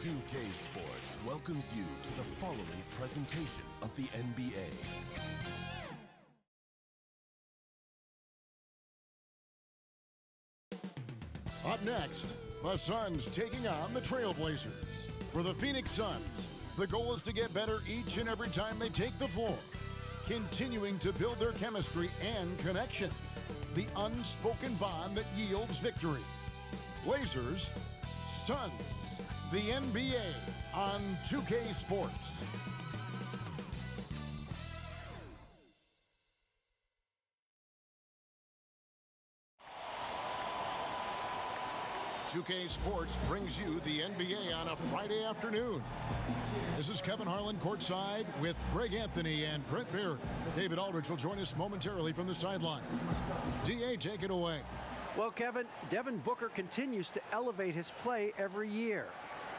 2K Sports welcomes you to the following presentation of the NBA. Up next, the Suns taking on the Trailblazers. For the Phoenix Suns, the goal is to get better each and every time they take the floor, continuing to build their chemistry and connection, the unspoken bond that yields victory. Blazers, Suns, the NBA on 2K Sports. "2K Sports" brings you the NBA on a Friday afternoon. This is Kevin Harlan courtside with Greg Anthony and Brent Beard. David Aldridge will join us momentarily from the sidelines. DA, take it away. Well, Kevin, Devin Booker continues to elevate his play every year.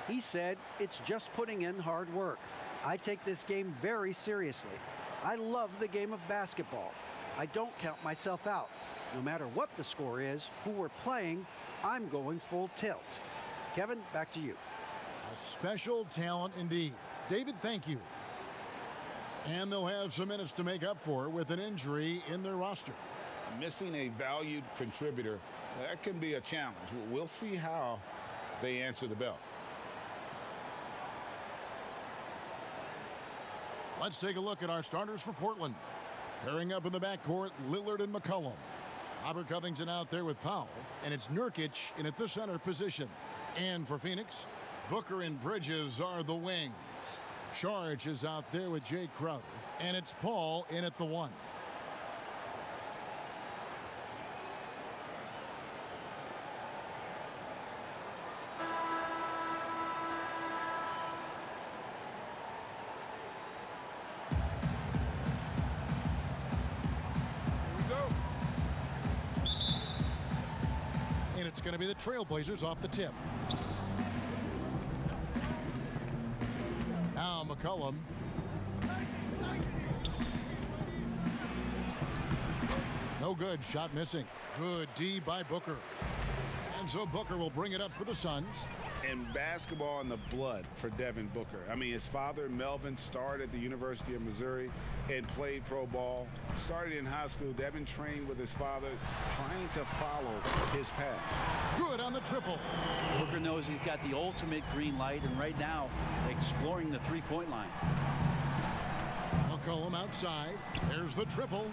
He said, "It's just putting in hard work. I take this game very seriously. I love the game of basketball. I don't count myself out. No matter what the score is, who we're playing, I'm going full tilt." Kevin, back to you. A special talent indeed. David, thank you. And they'll have some minutes to make up for with an injury in their roster. Missing a valued contributor, that can be a challenge. We'll see how they answer the bell. Let's take a look at our starters for Portland. Pairing up in the backcourt, Lillard and McCollum. Robert Covington out there with Powell, and it's Nurkic in at the center position. And for Phoenix, Booker and Bridges are the wings. Saric is out there with Jay Crowder, and it's Paul in at the one. And it's going to be the Trailblazers off the tip. Now McCollum. No good. Shot missing. Good D by Booker. And so Booker will bring it up for the Suns. And basketball in the blood for Devin Booker. I mean, his father, Melvin, started at the University of Missouri and played pro ball. Started in high school. Devin trained with his father, trying to follow his path. Good on the triple. Booker knows he's got the ultimate green light, and right now, exploring the three-point line. McCollum outside. There's the triple.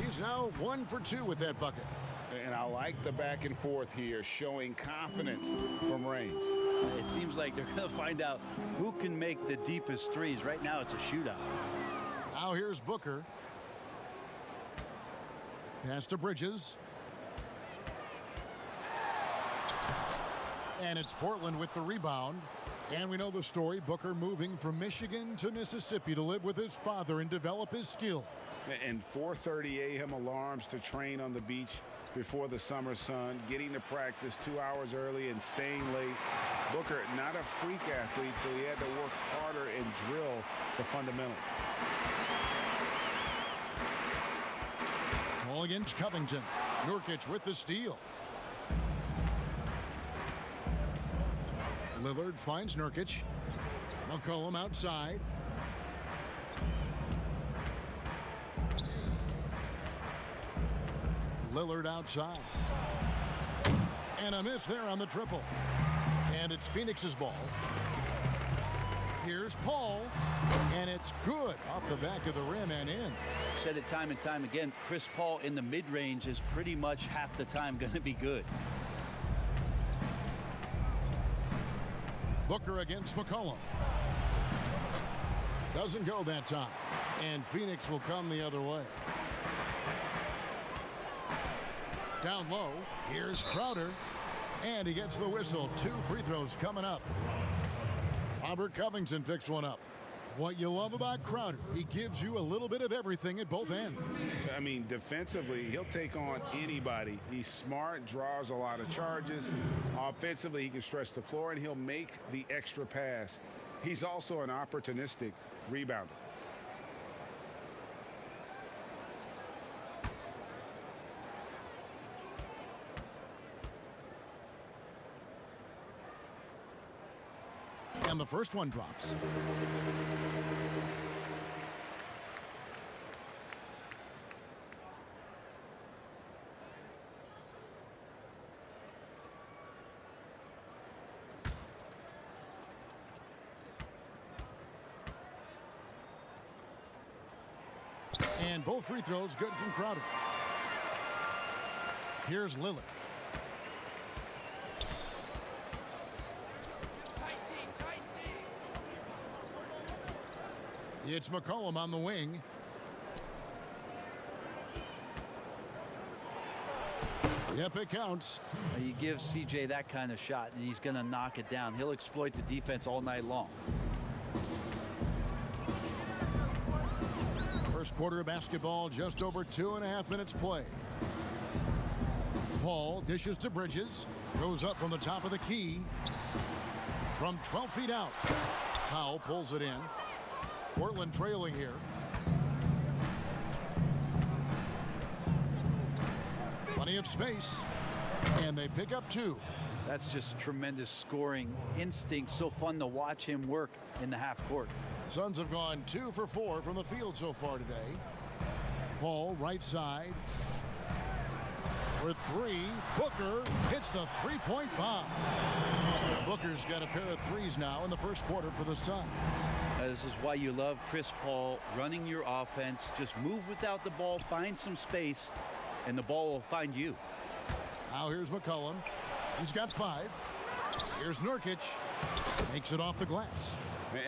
He's now 1 for 2 with that bucket. And I like the back and forth here, showing confidence from range. It seems like they're going to find out who can make the deepest threes. Right now, it's a shootout. Now here's Booker. Pass to Bridges. And it's Portland with the rebound. And we know the story, Booker moving from Michigan to Mississippi to live with his father and develop his skills. And 4:30 a.m. alarms to train on the beach before the summer sun, getting to practice 2 hours early and staying late. Booker, not a freak athlete, so he had to work harder and drill the fundamentals. Ball against Covington. Nurkic with the steal. Lillard finds Nurkic. McCollum outside. Lillard outside. And a miss there on the triple. And it's Phoenix's ball. Here's Paul. And it's good off the back of the rim and in. Said it time and time again, Chris Paul in the mid-range is pretty much half the time going to be good. Booker against McCollum. Doesn't go that time. And Phoenix will come the other way. Down low, here's Crowder. And he gets the whistle. 2 free throws coming up. Robert Covington picks one up. What you love about Crowder, he gives you a little bit of everything at both ends. I mean, defensively, he'll take on anybody. He's smart, draws a lot of charges. Offensively, he can stretch the floor, and he'll make the extra pass. He's also an opportunistic rebounder. And the first one drops. And both free throws good from Crowder. Here's Lillard. It's McCollum on the wing. Yep, it counts. You give CJ that kind of shot, and he's going to knock it down. He'll exploit the defense all night long. First quarter of basketball, just over 2.5 minutes play. Paul dishes to Bridges. Goes up from the top of the key. From 12 feet out. Powell pulls it in. Portland trailing here. Plenty of space. And they pick up 2. That's just tremendous scoring instinct. So fun to watch him work in the half court. Suns have gone 2 for 4 from the field so far today. Paul, right side. For 3, Booker hits the three-point bomb. Booker's got a pair of threes now in the first quarter for the Suns. This is why you love Chris Paul running your offense. Just move without the ball, find some space, and the ball will find you. Now here's McCollum. He's got 5. Here's Nurkic. Makes it off the glass.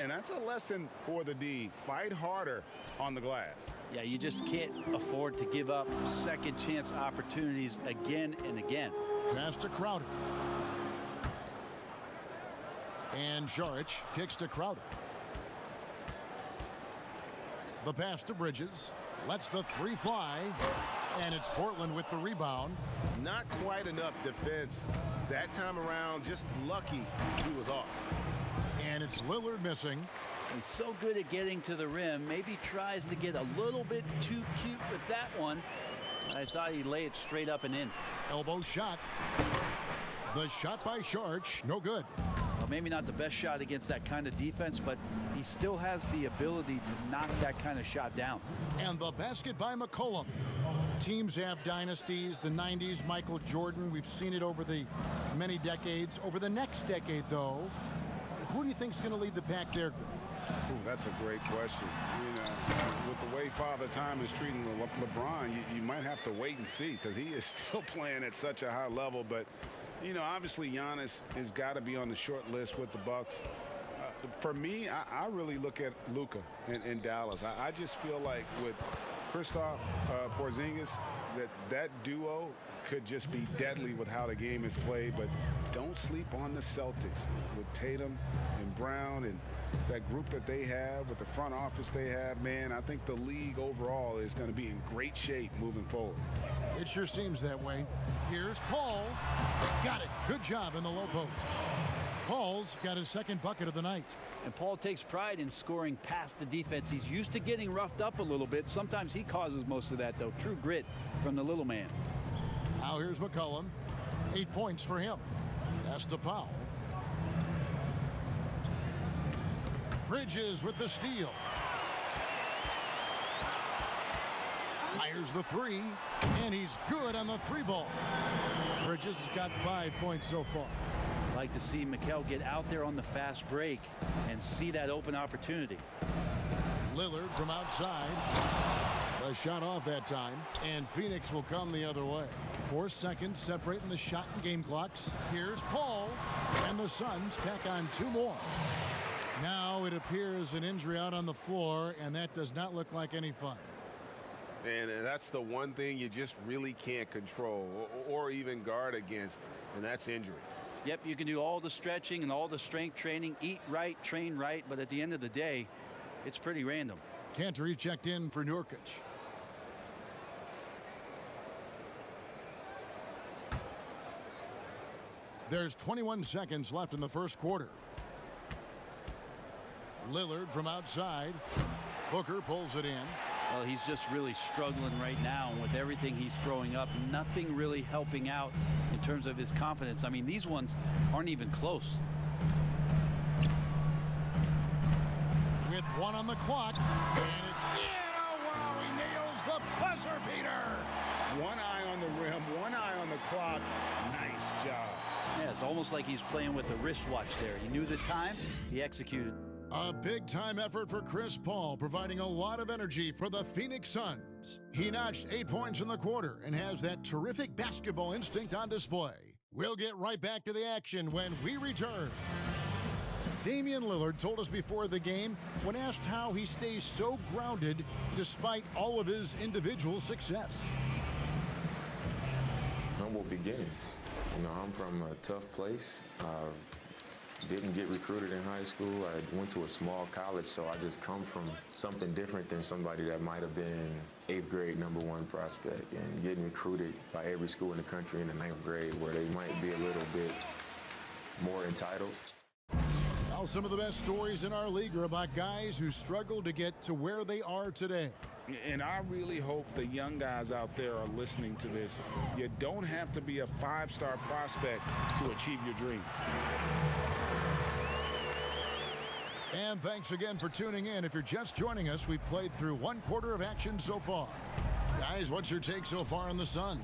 And that's a lesson for the D. Fight harder on the glass. Yeah, you just can't afford to give up second chance opportunities again and again. Pass to Crowder. And Šarić kicks to Crowder. The pass to Bridges. Lets the 3 fly. And it's Portland with the rebound. Not quite enough defense that time around. Just lucky he was off. And it's Lillard missing. He's so good at getting to the rim. Maybe tries to get a little bit too cute with that one. I thought he'd lay it straight up and in. Elbow shot. The shot by Šarić, no good. Well, maybe not the best shot against that kind of defense, but he still has the ability to knock that kind of shot down. And the basket by McCollum. Teams have dynasties. The 90s, Michael Jordan. We've seen it over the many decades. Over the next decade, though, who do you think is going to lead the pack there, Greg? Ooh, that's a great question. You know, with the way Father Time is treating LeBron, you might have to wait and see because he is still playing at such a high level. But, you know, obviously Giannis has got to be on the short list with the Bucks. For me, I really look at Luka in Dallas. I just feel like with Kristaps Porzingis, that duo could just be deadly with how the game is played. But don't sleep on the Celtics with Tatum and Brown and that group that they have with the front office they have. Man, I think the league overall is going to be in great shape moving forward. It sure seems that way. Here's Paul. Got it. Good job in the low post. Paul's got his second bucket of the night. And Paul takes pride in scoring past the defense. He's used to getting roughed up a little bit. Sometimes he causes most of that, though. True grit from the little man. Now here's McCollum. 8 points for him. Pass to Powell. Bridges with the steal. Fires the 3, and he's good on the 3 ball. Bridges has got 5 points so far. Like to see Mikal get out there on the fast break and see that open opportunity. Lillard from outside. The shot off that time, and Phoenix will come the other way. 4 seconds separating the shot and game clocks. Here's Paul, and the Suns tack on 2 more. Now it appears an injury out on the floor, and that does not look like any fun. And that's the one thing you just really can't control or even guard against, and that's injury. Yep, you can do all the stretching and all the strength training, eat right, train right, but at the end of the day, it's pretty random. Cantor checked in for Nurkic. There's 21 seconds left in the first quarter. Lillard from outside. Booker pulls it in. Well, he's just really struggling right now, and with everything he's throwing up, nothing really helping out in terms of his confidence. I mean, these ones aren't even close. with 1 on the clock, and it's in. Oh, wow, he nails the buzzer beater. One eye on the rim, one eye on the clock. Nice job. Yeah, it's almost like he's playing with a wristwatch there. He knew the time, he executed. A big-time effort for Chris Paul, providing a lot of energy for the Phoenix Suns. He notched 8 points in the quarter and has that terrific basketball instinct on display. We'll get right back to the action when we return. Damian Lillard told us before the game when asked how he stays so grounded despite all of his individual success. Humble beginnings. I'm from a tough place. Didn't get recruited in high school. I went to a small college, so I just come from something different than somebody that might have been 8th grade #1 prospect and getting recruited by every school in the country in the 9th grade where they might be a little bit more entitled. Well, some of the best stories in our league are about guys who struggled to get to where they are today. And I really hope the young guys out there are listening to this. You don't have to be a 5-star prospect to achieve your dream. And thanks again for tuning in. If you're just joining us, we've played through 1 quarter of action so far. Guys, what's your take so far on the Suns?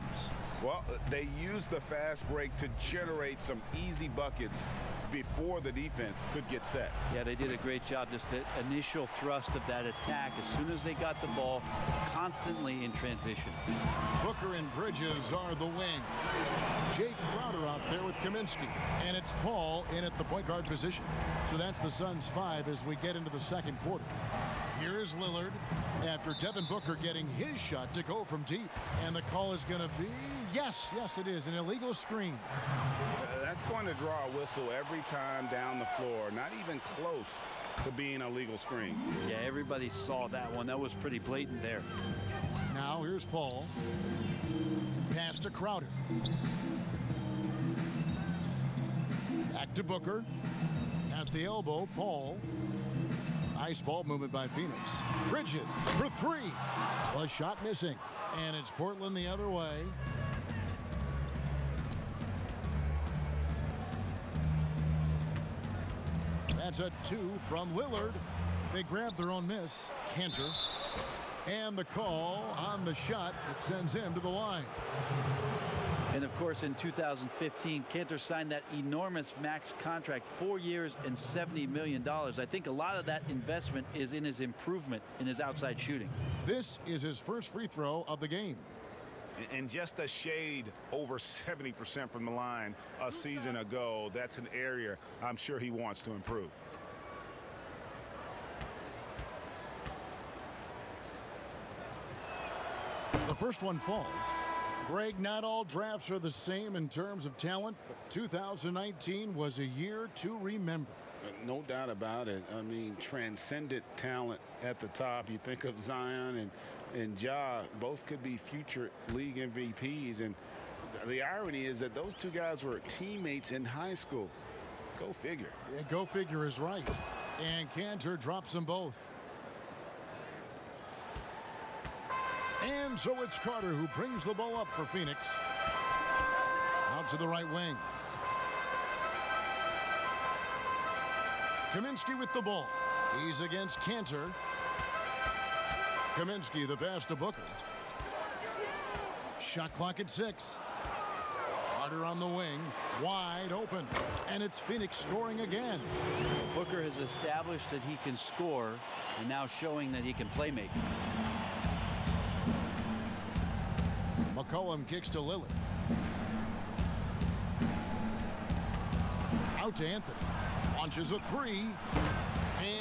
Well, they used the fast break to generate some easy buckets before the defense could get set. Yeah, they did a great job. Just the initial thrust of that attack, as soon as they got the ball, constantly in transition. Booker and Bridges are the wing. Jay Crowder out there with Kaminsky. And it's Paul in at the point guard position. So that's the Suns 5 as we get into the second quarter. Here's Lillard after Devin Booker getting his shot to go from deep. And the call is going to be, yes, it is, an illegal screen. That's going to draw a whistle every time down the floor. Not even close to being a legal screen. Yeah, everybody saw that one. That was pretty blatant there. Now here's Paul. Pass to Crowder. Back to Booker. At the elbow, Paul. Nice ball movement by Phoenix. Bridges for 3. A shot missing. And it's Portland the other way. That's a 2 from Lillard. They grab their own miss. Cantor. And the call on the shot that sends him to the line. And of course, in 2015, Cantor signed that enormous max contract, 4 years and $70 million. I think a lot of that investment is in his improvement in his outside shooting. This is his first free throw of the game. And just a shade over 70% from the line a season ago. That's an area I'm sure he wants to improve. The first one falls. Greg, not all drafts are the same in terms of talent, but 2019 was a year to remember. No doubt about it. I mean, transcendent talent at the top. You think of Zion and Ja, both could be future league MVPs. And the irony is that those 2 guys were teammates in high school. Go figure. Yeah, go figure is right. And Cantor drops them both. And so it's Carter who brings the ball up for Phoenix. Out to the right wing. Kaminsky with the ball. He's against Cantor. Kaminsky the pass to Booker. Shot clock at 6. Carter on the wing. Wide open. And it's Phoenix scoring again. Booker has established that he can score and now showing that he can play make. McCollum kicks to Lillard. Out to Anthony. Launches a 3.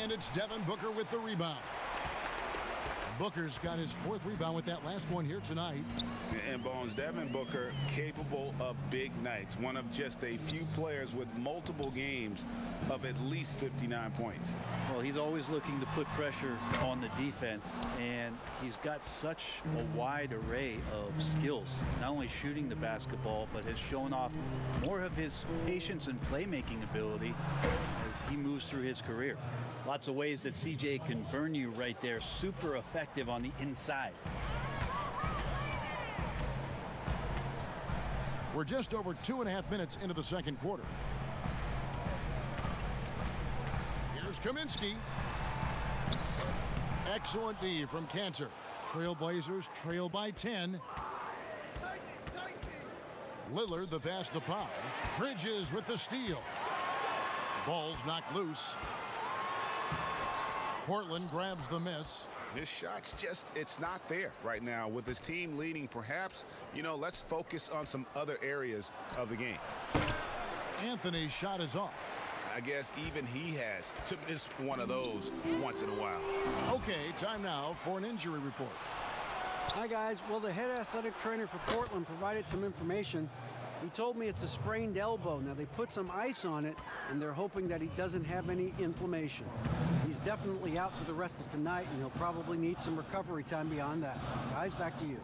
And it's Devin Booker with the rebound. Booker's got his 4th rebound with that last one here tonight. And Bones, Devin Booker capable of big nights. One of just a few players with multiple games of at least 59 points. Well, he's always looking to put pressure on the defense, and he's got such a wide array of skills. Not only shooting the basketball, but has shown off more of his patience and playmaking ability as he moves through his career. Lots of ways that CJ can burn you right there. Super effective on the inside. We're just over 2.5 minutes into the second quarter. Here's Kaminsky. Excellent D from Cantor. Trailblazers trail by 10. Lillard the pass to Powell. Bridges with the steal. Ball's knocked loose. Portland grabs the miss. His shot's just, it's not there right now. With his team leading, perhaps, let's focus on some other areas of the game. Anthony's shot is off. I guess even he has to miss one of those once in a while. Okay, time now for an injury report. Hi, guys. Well, the head athletic trainer for Portland provided some information. He told me it's a sprained elbow. Now, they put some ice on it, and they're hoping that he doesn't have any inflammation. He's definitely out for the rest of tonight, and he'll probably need some recovery time beyond that. Guys, back to you.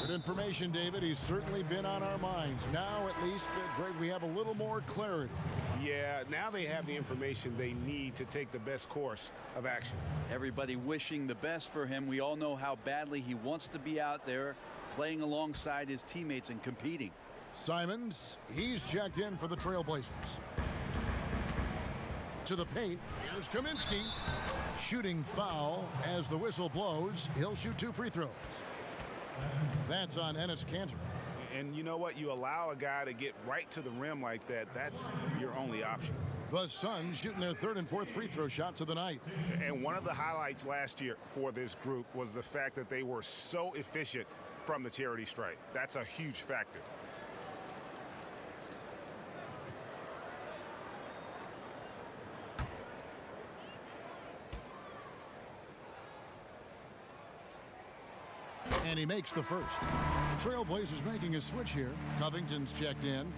Good information, David. He's certainly been on our minds. Now, at least, Greg, we have a little more clarity. Yeah, now they have the information they need to take the best course of action. Everybody wishing the best for him. We all know how badly he wants to be out there playing alongside his teammates and competing. Simons, he's checked in for the Trailblazers. To the paint, here's Kaminsky. Shooting foul as the whistle blows. He'll shoot 2 free throws. That's on Enes Kanter. And you know what? You allow a guy to get right to the rim like that, that's your only option. The Suns shooting their 3rd and 4th free throw shots of the night. And one of the highlights last year for this group was the fact that they were so efficient from the charity stripe. That's a huge factor. And he makes the first. Trailblazers making a switch here. Covington's checked in.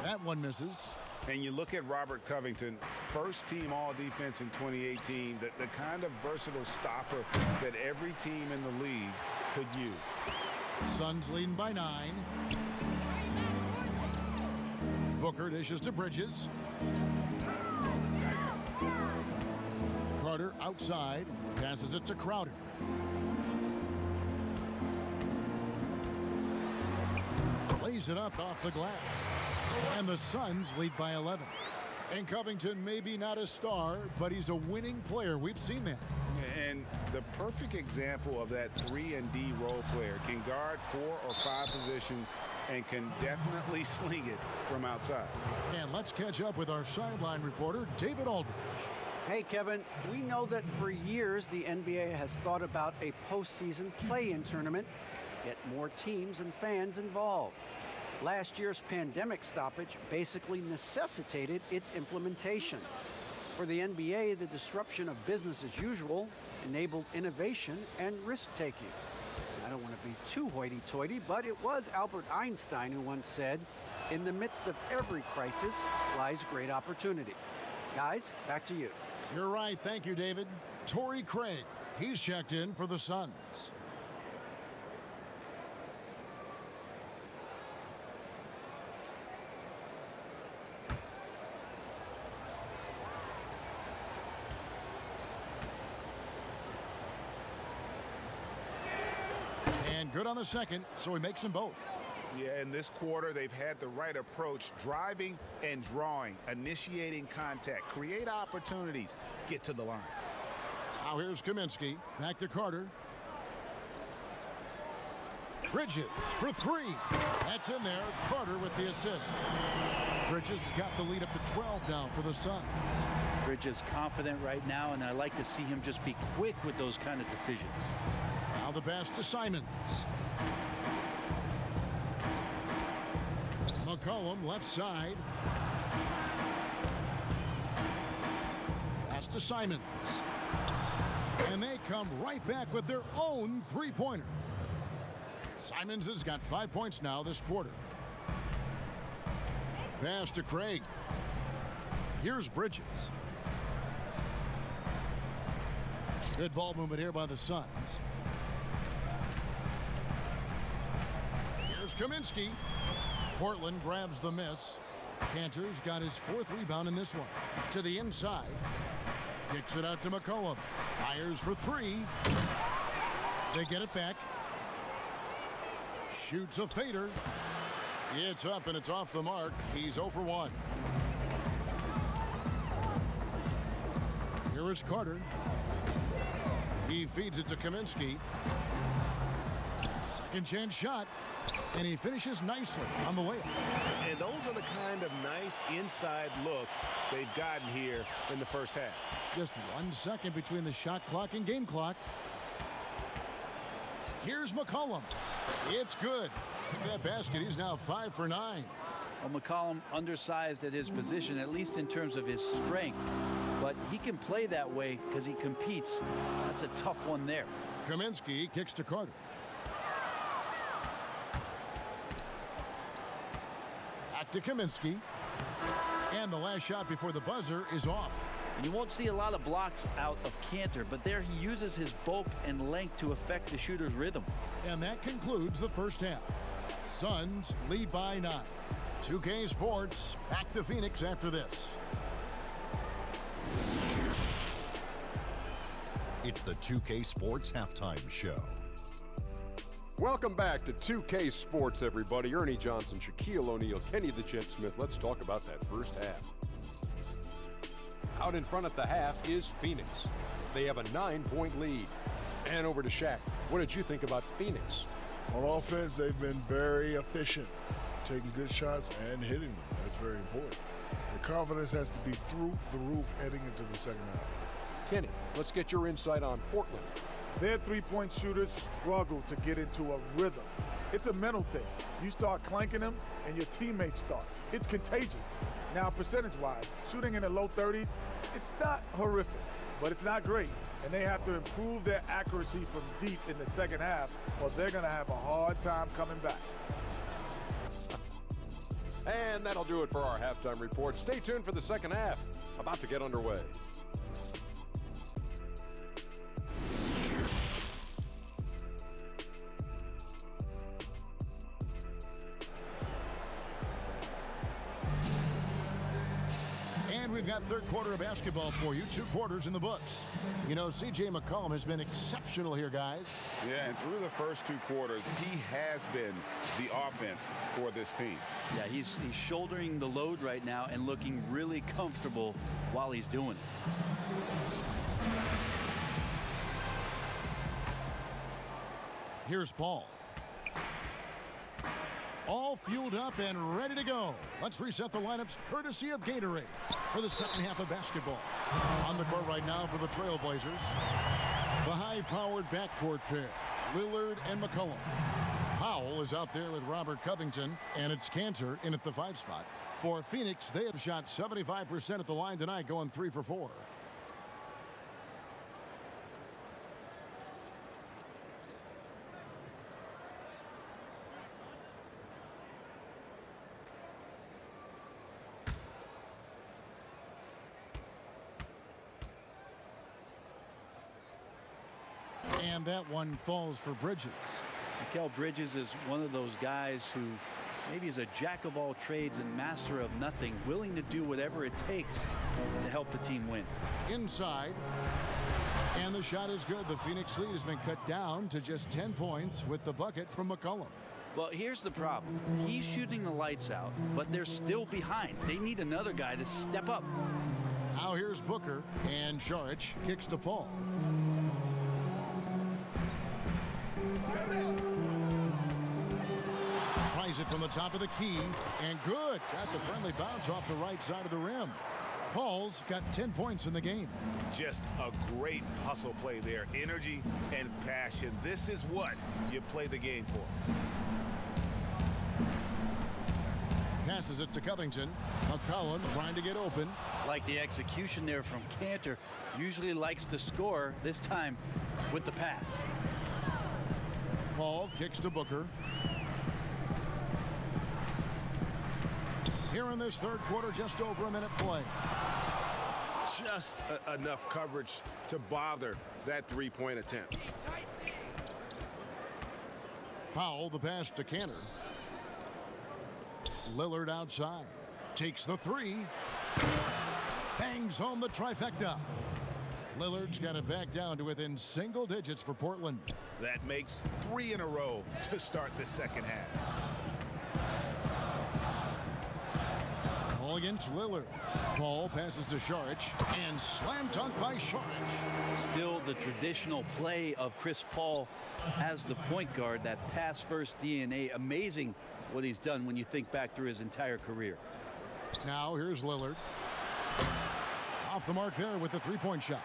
That one misses. And you look at Robert Covington, first team all-defense in 2018, the kind of versatile stopper that every team in the league could use. Suns leading by 9. Booker dishes to Bridges. Carter outside, passes it to Crowder. Lays it up off the glass. And the Suns lead by 11. And Covington may be not a star, but he's a winning player. We've seen that. And the perfect example of that 3-and-D role player can guard 4 or 5 positions and can definitely sling it from outside. And let's catch up with our sideline reporter, David Aldridge. Hey, Kevin, we know that for years the NBA has thought about a postseason play-in tournament to get more teams and fans involved. Last year's pandemic stoppage basically necessitated its implementation. For the NBA, the disruption of business as usual enabled innovation and risk-taking. I don't want to be too hoity-toity, but it was Albert Einstein who once said, "In the midst of every crisis lies great opportunity." Guys, back to you. You're right. Thank you, David. Torrey Craig, he's checked in for the Suns. And good on the second, so he makes them both. Yeah, in this quarter, they've had the right approach, driving and drawing, initiating contact, create opportunities, get to the line. Now here's Kaminsky, back to Carter. Bridges for 3. That's in there. Carter with the assist. Bridges has got the lead up to 12 now for the Suns. Bridges confident right now, and I like to see him just be quick with those kind of decisions. Now the pass to Simons. McCollum left side. Pass to Simons. And they come right back with their own three-pointer. Simons has got 5 points now this quarter. Pass to Craig. Here's Bridges. Good ball movement here by the Suns. Here's Kaminsky. Portland grabs the miss. Cantor's got his 4th rebound in this one. To the inside. Kicks it out to McCollum. Fires for 3. They get it back. Shoots a fader. It's up and it's off the mark. He's 0 for 1. Here is Carter. He feeds it to Kaminsky. Second chance shot. And he finishes nicely on the layup. And those are the kind of nice inside looks they've gotten here in the first half. Just 1 second between the shot clock and game clock. Here's McCollum. It's good. Look at that basket. He's now 5 for 9. Well, McCollum undersized at his position, at least in terms of his strength. But he can play that way because he competes. That's a tough one there. Kaminsky kicks to Carter. Back to Kaminsky. And the last shot before the buzzer is off. And you won't see a lot of blocks out of Cantor, but there he uses his bulk and length to affect the shooter's rhythm. And that concludes the first half. Suns lead by 9. 2K Sports back to Phoenix after this. It's the 2K Sports Halftime Show. Welcome back to 2K Sports, everybody. Ernie Johnson, Shaquille O'Neal, Kenny the Jet Smith. Let's talk about that first half. Out in front at the half is Phoenix. They have a 9-point lead. And over to Shaq. What did you think about Phoenix? On offense, they've been very efficient, taking good shots and hitting them. That's very important. The confidence has to be through the roof heading into the second half. Kenny, let's get your insight on Portland. Their three-point shooters struggle to get into a rhythm. It's a mental thing. You start clanking them, and your teammates start. It's contagious. Now, percentage-wise, shooting in the low 30s, it's not horrific, but it's not great. And they have to improve their accuracy from deep in the second half, or they're going to have a hard time coming back. And that'll do it for our halftime report. Stay tuned for the second half. About to get underway. We've got third quarter of basketball for you. 2 quarters in the books. You know, C.J. McCollum has been exceptional here, guys. Yeah, and through the first 2 quarters, he has been the offense for this team. Yeah, he's shouldering the load right now and looking really comfortable while he's doing it. Here's Paul. All fueled up and ready to go. Let's reset the lineups courtesy of Gatorade for the second half of basketball. On the court right now for the Trailblazers, the high-powered backcourt pair, Lillard and McCollum. Powell is out there with Robert Covington, and it's Cantor in at the 5 spot. For Phoenix, they have shot 75% at the line tonight, going 3 for 4. And that one falls for Bridges. Mikal Bridges is one of those guys who maybe is a jack of all trades and master of nothing, willing to do whatever it takes to help the team win. Inside. And the shot is good. The Phoenix lead has been cut down to just 10 points with the bucket from McCollum. Well, here's the problem. He's shooting the lights out, but they're still behind. They need another guy to step up. Now here's Booker, and Saric kicks to Paul. Tries it from the top of the key, and good. Got the friendly bounce off the right side of the rim. Paul's got 10 points in the game. Just a great hustle play there. Energy and passion. This is what you play the game for. Passes it to Covington. McCollum trying to get open. Like the execution there from Cantor. Usually likes to score, this time with the pass. Paul kicks to Booker. Here in this third quarter, just over a minute play. Just enough coverage to bother that three-point attempt. Powell, the pass to Cantor. Lillard outside. Takes the 3. Bangs home the trifecta. Lillard's got it back down to within single digits for Portland. That makes 3 in a row to start the second half. Ball against Lillard. Ball passes to Šarić and slam dunk by Šarić. Still the traditional play of Chris Paul as the point guard, that pass-first DNA. Amazing what he's done when you think back through his entire career. Now here's Lillard. Off the mark there with the three-point shot.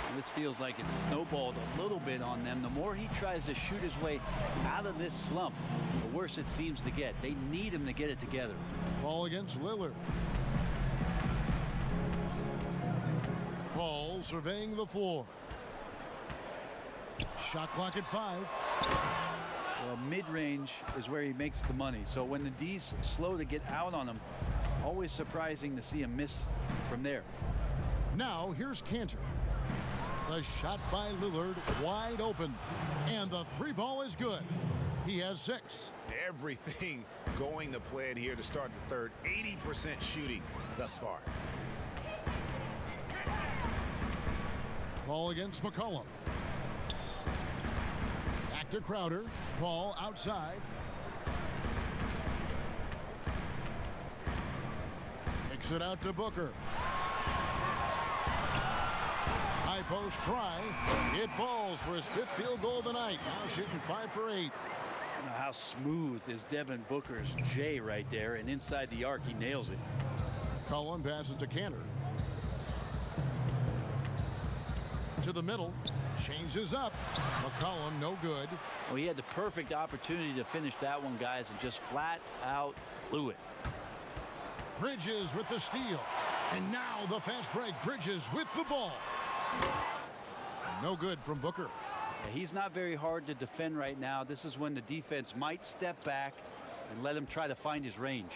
And this feels like it's snowballed a little bit on them. The more he tries to shoot his way out of this slump, the worse it seems to get. They need him to get it together. Ball against Lillard. Paul surveying the floor. Shot clock at 5. Well, mid-range is where he makes the money. So when the D's slow to get out on him, always surprising to see him miss from there. Now here's Cantor. The shot by Lillard wide open. And the three ball is good. He has 6. Everything going to plan here to start the third. 80% shooting thus far. Ball against McCollum. Back to Crowder. Ball outside. Kicks it out to Booker. High post try. It falls for his 5th field goal of the night. Now shooting 5 for 8. Now how smooth is Devin Booker's J right there, and inside the arc he nails it. McCollum passes to Cantor. To the middle. Changes up. McCollum no good. Well, he had the perfect opportunity to finish that one, guys, and just flat out blew it. Bridges with the steal. And now the fast break. Bridges with the ball. No good from Booker. Yeah, he's not very hard to defend right now. This is when the defense might step back and let him try to find his range.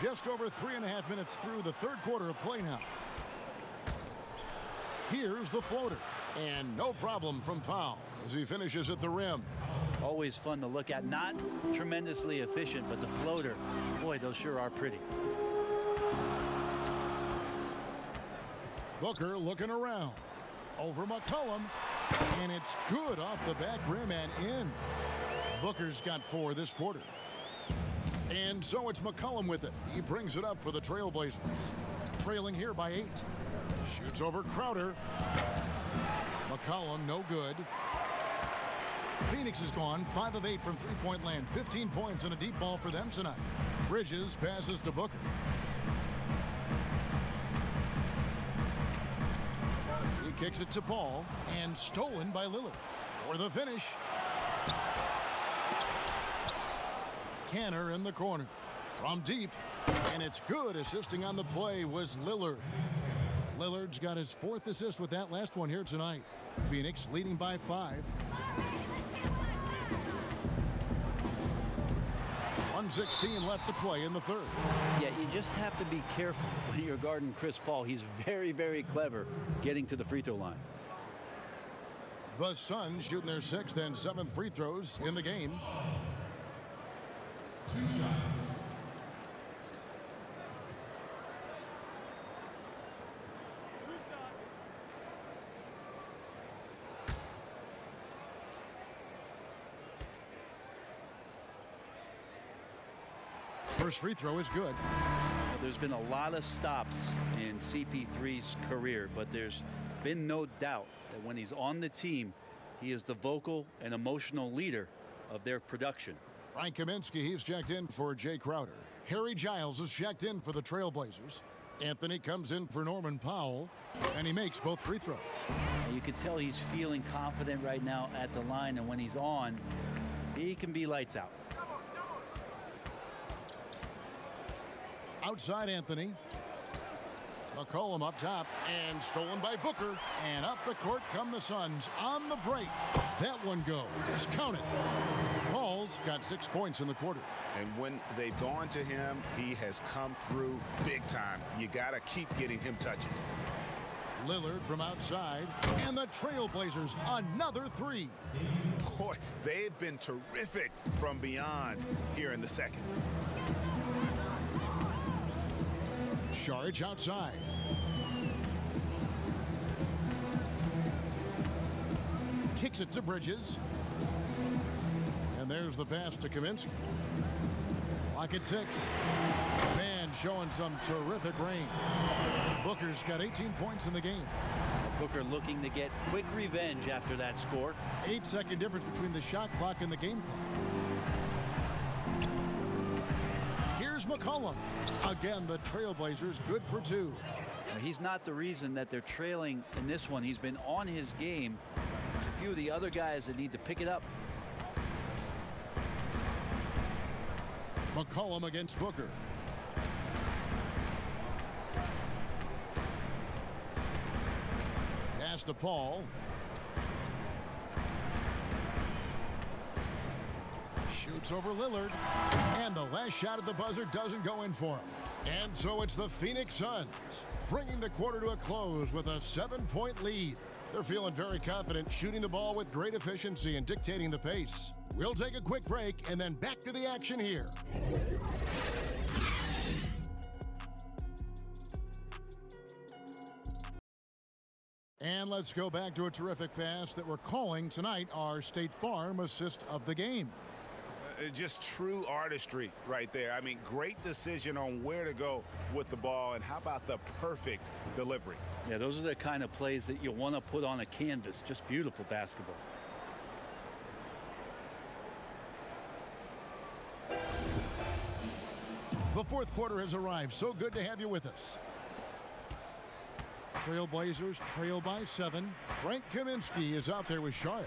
Just over 3.5 minutes through the third quarter of play now. Here's the floater. And no problem from Powell as he finishes at the rim. Always fun to look at. Not tremendously efficient, but the floater, boy, those sure are pretty. Booker looking around. Over McCollum. And it's good off the back rim and in. Booker's got 4 this quarter. And so it's McCollum with it. He brings it up for the Trailblazers. Trailing here by 8. Shoots over Crowder. McCollum no good. Phoenix is gone 5 of 8 from three-point land. 15 points and a deep ball for them tonight. Bridges passes to Booker. He kicks it to Paul and stolen by Lillard for the finish. Cantor in the corner from deep, and it's good. Assisting on the play was Lillard. Lillard's got his 4th assist with that last one here tonight. Phoenix leading by 5. 1:16 left to play in the third. Yeah, you just have to be careful when you're guarding Chris Paul. He's very, very clever getting to the free throw line. The Suns shooting their 6th and 7th free throws in the game. 2 shots. First free throw is good. There's been a lot of stops in CP3's career, but there's been no doubt that when he's on the team, he is the vocal and emotional leader of their production. Frank Kaminsky, he's checked in for Jay Crowder. Harry Giles is checked in for the Trailblazers. Anthony comes in for Norman Powell, and he makes both free throws. And you can tell he's feeling confident right now at the line, and when he's on, he can be lights out. Outside Anthony. McCollum up top and stolen by Booker. And up the court come the Suns on the break. That one goes. Count it. Paul's got 6 points in the quarter. And when they've gone to him, he has come through big time. You got to keep getting him touches. Lillard from outside. And the Trailblazers another 3. Boy, they've been terrific from beyond here in the second. Charge outside. Kicks it to Bridges. And there's the pass to Kaminsky. Lock at 6. Man showing some terrific range. Booker's got 18 points in the game. Booker looking to get quick revenge after that score. 8-second difference between the shot clock and the game clock. Here's McCollum. Again, the Trailblazers good for 2. Now, he's not the reason that they're trailing in this one. He's been on his game. There's a few of the other guys that need to pick it up. McCollum against Booker. Pass to Paul. Shoots over Lillard. And the last shot at the buzzer doesn't go in for him. And so it's the Phoenix Suns bringing the quarter to a close with a 7-point lead. They're feeling very confident, shooting the ball with great efficiency and dictating the pace. We'll take a quick break and then back to the action here. And let's go back to a terrific pass that we're calling tonight our State Farm assist of the game. Just true artistry right there. I mean, great decision on where to go with the ball, and how about the perfect delivery? Yeah, those are the kind of plays that you want to put on a canvas. Just beautiful basketball. The fourth quarter has arrived. So good to have you with us. Trailblazers trail by 7. Frank Kaminsky is out there with Saric.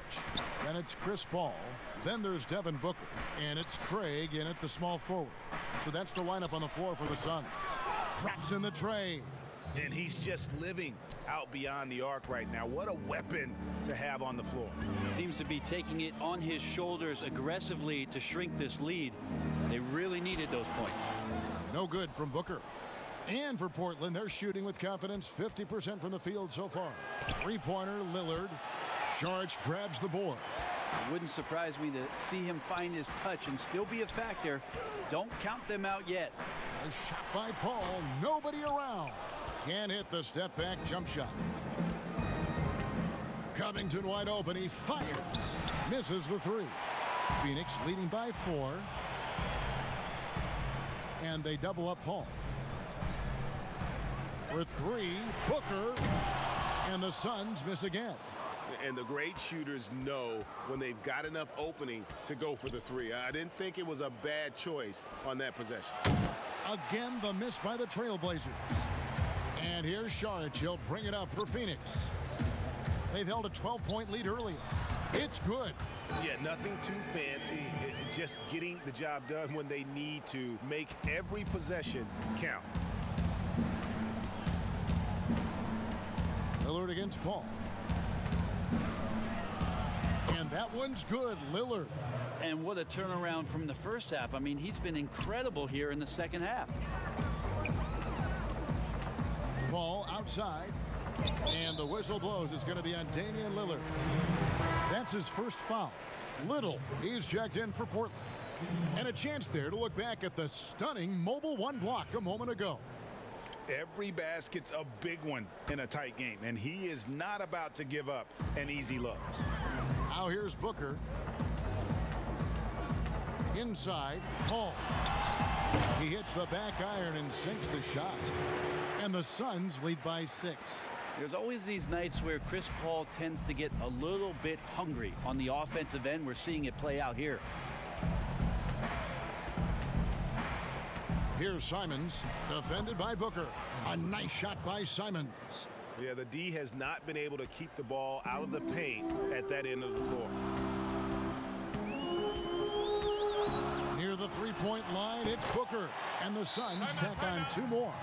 Then it's Chris Paul. Then there's Devin Booker. And it's Craig in at the small forward. So that's the lineup on the floor for the Suns. Drops in the tray. And he's just living out beyond the arc right now. What a weapon to have on the floor. Seems to be taking it on his shoulders aggressively to shrink this lead. They really needed those points. No good from Booker. And for Portland, they're shooting with confidence, 50% from the field so far. Three-pointer, Lillard. Saric grabs the board. It wouldn't surprise me to see him find his touch and still be a factor. Don't count them out yet. A shot by Paul. Nobody around. Can't hit the step-back jump shot. Covington wide open. He fires. Misses the 3. Phoenix leading by 4. And they double up Paul. For 3, Booker. And the Suns miss again. And the great shooters know when they've got enough opening to go for the 3. I didn't think it was a bad choice on that possession. Again, the miss by the Trailblazers. And here's Saric. He'll bring it up for Phoenix. They've held a 12-point lead earlier. It's good. Yeah, nothing too fancy. Just getting the job done when they need to. Make every possession count. Lillard against Paul. And that one's good, Lillard. And what a turnaround from the first half. I mean, he's been incredible here in the second half. Paul outside. And the whistle blows. It's going to be on Damian Lillard. That's his first foul. Little, he's checked in for Portland. And a chance there to look back at the stunning mobile 1 block a moment ago. Every basket's a big one in a tight game, and he is not about to give up an easy look. Now here's Booker. Inside, Paul. He hits the back iron and sinks the shot. And the Suns lead by 6. There's always these nights where Chris Paul tends to get a little bit hungry on the offensive end. We're seeing it play out here. Here's Simons, defended by Booker. A nice shot by Simons. Yeah, the D has not been able to keep the ball out of the paint at that end of the floor. Near the three-point line, it's Booker. And the Suns tack on 2 more.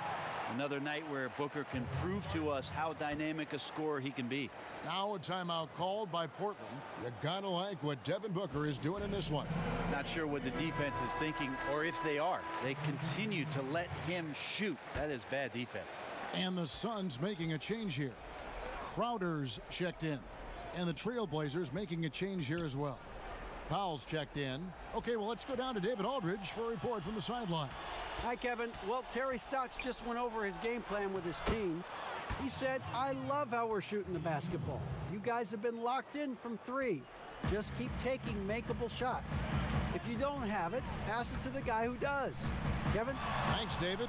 Another night where Booker can prove to us how dynamic a scorer he can be. Now a timeout called by Portland. You gotta like what Devin Booker is doing in this one. Not sure what the defense is thinking, or if they are. They continue to let him shoot. That is bad defense. And the Suns making a change here. Crowder's checked in. And the Trailblazers making a change here as well. Powell's checked in. Okay, well, let's go down to David Aldridge for a report from the sideline. Hi, Kevin. Well, Terry Stotts just went over his game plan with his team. He said, I love how we're shooting the basketball. You guys have been locked in from 3. Just keep taking makeable shots. If you don't have it, pass it to the guy who does. Kevin? Thanks, David.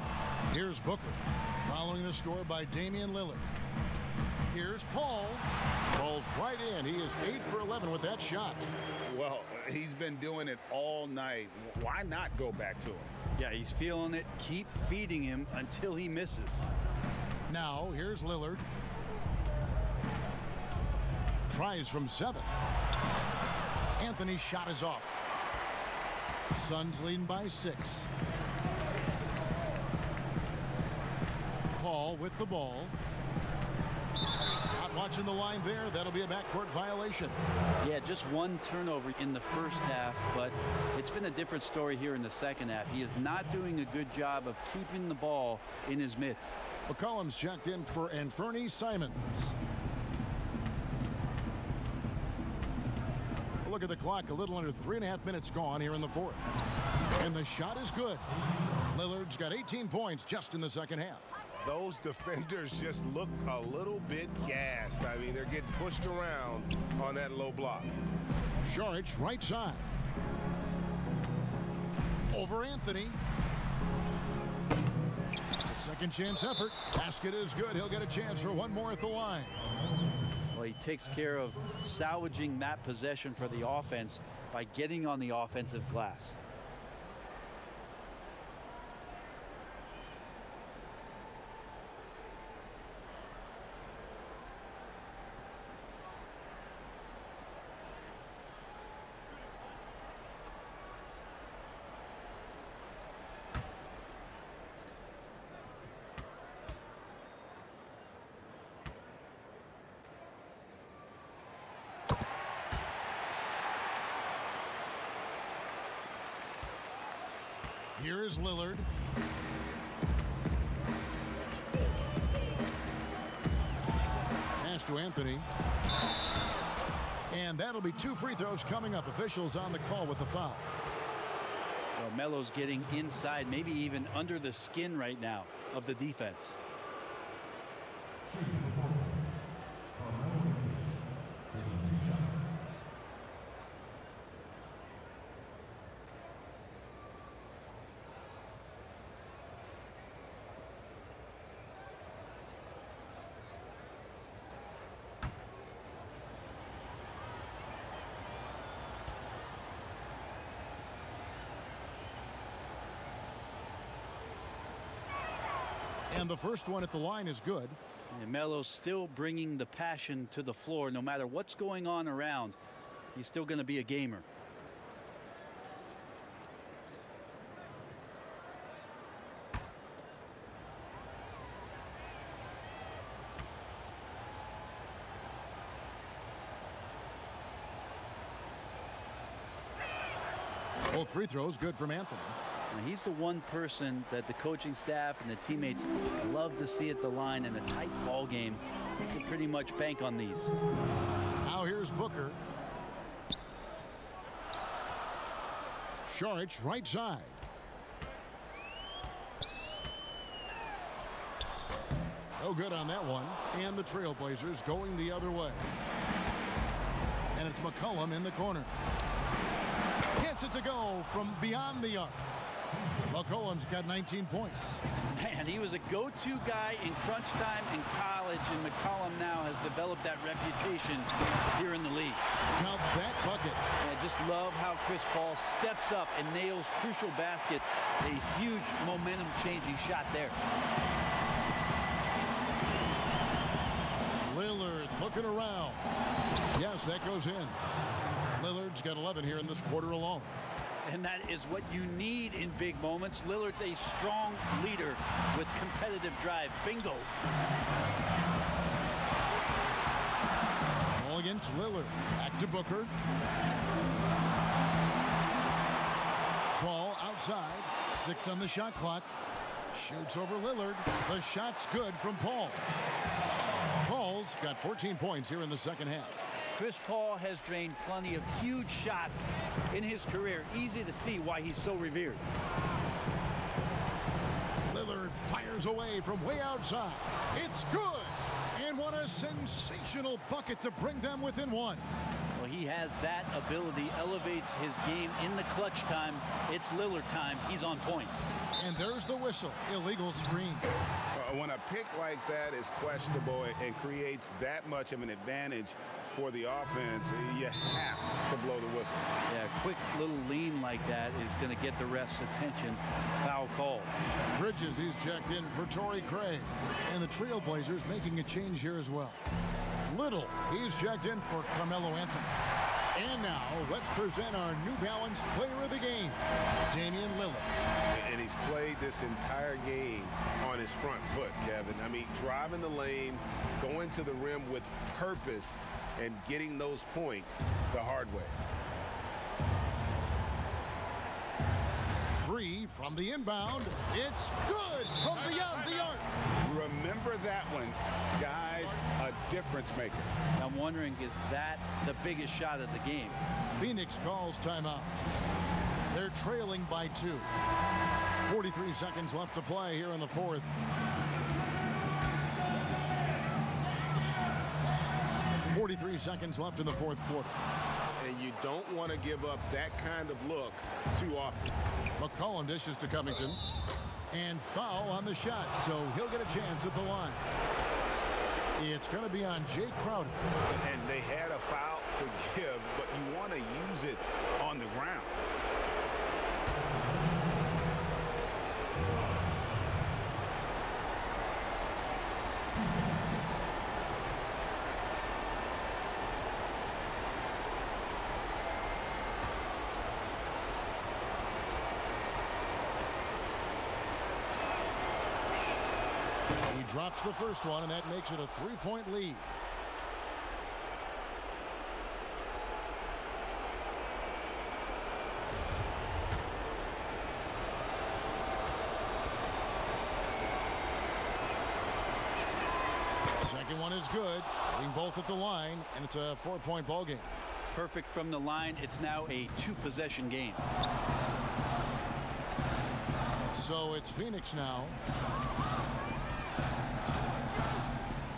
Here's Booker, following the score by Damian Lillard. Here's Paul. Ball's right in. He is 8 for 11 with that shot. Well, he's been doing it all night. Why not go back to him? Yeah, he's feeling it. Keep feeding him until he misses. Now, here's Lillard. Tries from 7. Anthony's shot is off. Suns leading by 6. Paul with the ball. Not watching the line there. That'll be a backcourt violation. Yeah, just one turnover in the first half, but it's been a different story here in the second half. He is not doing a good job of keeping the ball in his mitts. McCollum's checked in for Anferny Simons. Look at the clock, a little under 3.5 minutes gone here in the fourth. And the shot is good. Lillard's got 18 points just in the second half. Those defenders just look a little bit gassed. I mean, they're getting pushed around on that low block. Saric, right side. Over Anthony. A second chance effort. Basket is good. He'll get a chance for one more at the line. Well, he takes care of salvaging that possession for the offense by getting on the offensive glass. Here is Lillard. Pass to Anthony. And that'll be 2 free throws coming up. Officials on the call with the foul. Well, Melo's getting inside, maybe even under the skin right now of the defense. And the first one at the line is good. And Melo's still bringing the passion to the floor. No matter what's going on around, he's still going to be a gamer. Both free throws good from Anthony. And he's the one person that the coaching staff and the teammates love to see at the line in a tight ball game. You can pretty much bank on these. Now here's Booker. Saric, right side. No good on that one. And the Trailblazers going the other way. And it's McCollum in the corner. Gets it to go from beyond the arc. McCollum's got 19 points. Man, he was a go-to guy in crunch time in college, and McCollum now has developed that reputation here in the league. Count that bucket. I just love how Chris Paul steps up and nails crucial baskets. A huge momentum-changing shot there. Lillard looking around. Yes, that goes in. Lillard's got 11 here in this quarter alone. And that is what you need in big moments. Lillard's a strong leader with competitive drive. Bingo. Ball against Lillard. Back to Booker. Ball outside. 6 on the shot clock. Shoots over Lillard. The shot's good from Paul. Paul's got 14 points here in the second half. Chris Paul has drained plenty of huge shots in his career. Easy to see why he's so revered. comes away from way outside. It's good. And what a sensational bucket to bring them within one. Well, he has that ability, elevates his game in the clutch time. It's Lillard time. He's on point. And there's the whistle. Illegal screen. When a pick like that is questionable and creates that much of an advantage for the offense, you have to blow the whistle. Yeah, a quick little lean like that is going to get the ref's attention. Foul call. Bridges, he's checked in for Torrey Craig. And the Trailblazers making a change here as well. Little, he's checked in for Carmelo Anthony. And now, let's present our New Balance player of the game, Damian Lillard. And he's played this entire game on his front foot, Kevin. I mean, driving the lane, going to the rim with purpose, and getting those points the hard way. 3 from the inbound. It's good from beyond the arc. Remember that one, guys, a difference maker. I'm wondering, is that the biggest shot of the game? Phoenix calls timeout. They're trailing by 2. 43 seconds left to play here in the fourth. .43 seconds left in the fourth quarter. And you don't want to give up that kind of look too often. McCollum dishes to Covington. And foul on the shot, so he'll get a chance at the line. It's going to be on Jay Crowder. And they had a foul to give, but you want to use it on the ground. Drops the first one, and that makes it a 3-point lead. Second one is good. Hitting both at the line, and it's a 4-point ball game. Perfect from the line. It's now a 2-possession game. So it's Phoenix now.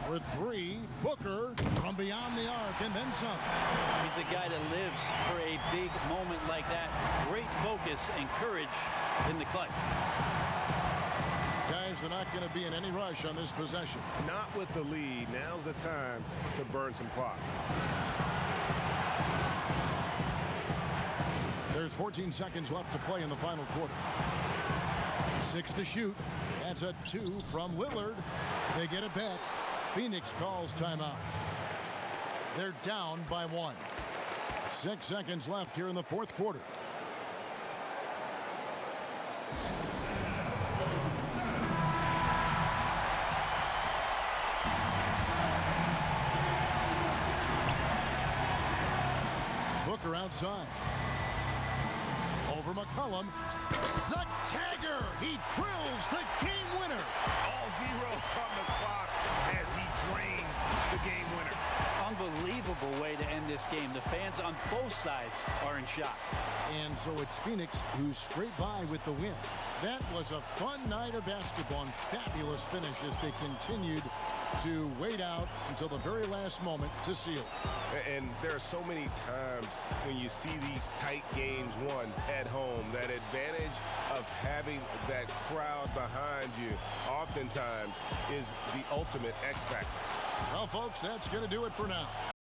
For 3, Booker from beyond the arc and then some. He's a guy that lives for a big moment like that. Great focus and courage in the clutch. Guys, they're not going to be in any rush on this possession. Not with the lead. Now's the time to burn some clock. There's 14 seconds left to play in the final quarter. 6 to shoot. That's a 2 from Lillard. They get it back. Phoenix calls timeout. They're down by 1. 6 seconds left here in the fourth quarter. Booker outside. Over McCollum. The tagger! He drills the game winner! All zeros on the clock as he drains the game winner. Unbelievable way to end this game. The fans on both sides are in shock. And so it's Phoenix who scraped by with the win. That was a fun night of basketball and fabulous finish as they continued to wait out until the very last moment to seal. And there are so many times when you see these tight games won at home, that advantage of having that crowd behind you oftentimes is the ultimate X factor. Well, folks, that's going to do it for now.